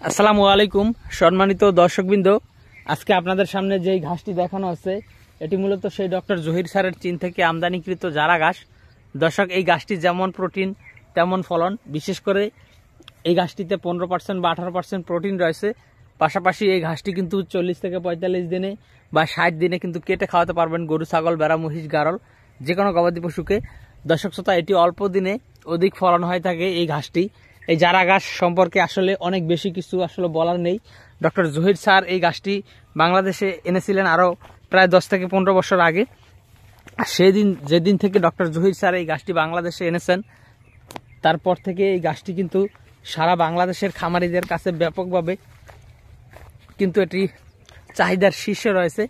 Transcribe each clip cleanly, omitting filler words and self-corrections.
আসসালামু আলাইকুম সম্মানিত দর্শকবৃন্দ, আজকে আপনাদের সামনে যেই ঘাসটি দেখানো হচ্ছে এটি মূলত সেই ডক্টর জহির স্যারের চীন থেকে আমদানিকৃত জারা ঘাস। দর্শক, এই ঘাসটি যেমন প্রোটিন তেমন ফলন। বিশেষ করে এই ঘাসটিতে 15% বা 18% প্রোটিন রয়েছে। পাশাপাশি এই ঘাসটি কিন্তু 40 থেকে 45 দিনে বা 60 দিনে কিন্তু কেটে খাওয়াতে পারবেন গরু, ছাগল, ভেড়া, মহিষ, গারল, যে কোনো গবাদি পশুকে। দর্শক শ্রোতা, এটি অল্প দিনে অধিক ফলন হয়ে থাকে এই ঘাসটি। এই জারা ঘাস সম্পর্কে আসলে অনেক বেশি কিছু আসলে বলার নেই। ডক্টর জহির স্যার এই ঘাসটি বাংলাদেশে এনেছিলেন আরও প্রায় 10 থেকে 15 বছর আগে। যেদিন থেকে ডক্টর জহির স্যার এই ঘাসটি বাংলাদেশে এনেছেন, তারপর থেকে এই ঘাসটি কিন্তু সারা বাংলাদেশের খামারিদের কাছে ব্যাপকভাবে কিন্তু এটি চাহিদার শীর্ষে রয়েছে।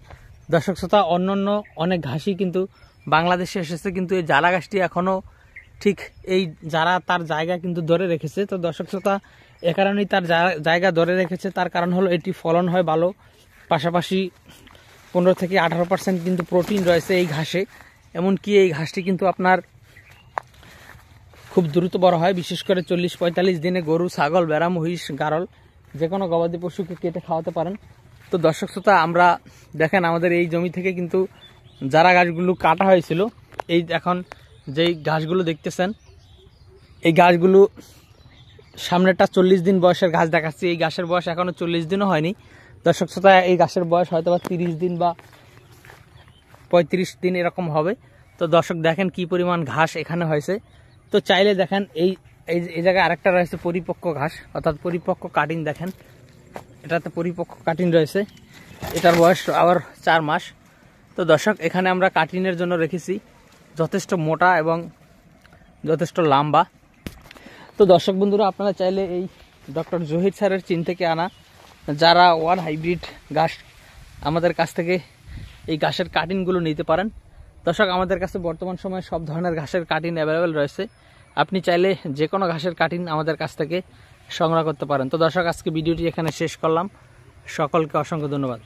দর্শক শ্রোতা, অন্যান্য অনেক ঘাসই কিন্তু বাংলাদেশে এসেছে, কিন্তু এই জারা ঘাসটি এখনও ঠিক এই যারা তার জায়গা কিন্তু ধরে রেখেছে। তো দর্শক শ্রোতা, এ কারণেই তার জায়গা ধরে রেখেছে। তার কারণ হলো এটি ফলন হয় ভালো, পাশাপাশি 15 থেকে 18% কিন্তু প্রোটিন রয়েছে এই ঘাসে। এমনকি এই ঘাসটি কিন্তু আপনার খুব দ্রুত বড় হয়। বিশেষ করে 40-45 দিনে গরু, ছাগল, ভেড়া, মহিষ, গারল, যে কোনো গবাদি পশুকে কেটে খাওয়াতে পারেন। তো দর্শক শ্রোতা, আমরা দেখেন আমাদের এই জমি থেকে কিন্তু যারা ঘাসগুলো কাটা হয়েছিল, এই এখন যেই ঘাসগুলো দেখতেছেন, এই ঘাসগুলো সামনেটা 40 দিন বয়সের ঘাস দেখাচ্ছি। এই ঘাসের বয়স এখনো 40 দিনও হয়নি। দর্শক শ্রোতা, এই ঘাসের বয়স হয়তো বা 30 দিন বা 35 দিন এরকম হবে। তো দর্শক দেখেন কি পরিমাণ ঘাস এখানে হয়েছে। তো চাইলে দেখেন এই জায়গায় আরেকটা রয়েছে পরিপক্ক ঘাস, অর্থাৎ পরিপক্ক কাটিং। দেখেন এটাতে পরিপক্ক কাটিং রয়েছে, এটার বয়স আবার 4 মাস। তো দর্শক, এখানে আমরা কাটিংয়ের জন্য রেখেছি, যথেষ্ট মোটা এবং যথেষ্ট লম্বা। তো দর্শক বন্ধুরা, আপনারা চাইলে এই ডক্টর জহির স্যারের চীন থেকে আনা যারা ওয়ান হাইব্রিড ঘাস আমাদের কাছ থেকে এই ঘাসের কাটিংগুলো নিতে পারেন। দর্শক, আমাদের কাছে বর্তমান সময়ে সব ধরনের ঘাসের কাটিং অ্যাভেলেবেল রয়েছে। আপনি চাইলে যে কোনো ঘাসের কাটিং আমাদের কাছ থেকে সংগ্রহ করতে পারেন। তো দর্শক, আজকে ভিডিওটি এখানে শেষ করলাম। সকলকে অসংখ্য ধন্যবাদ।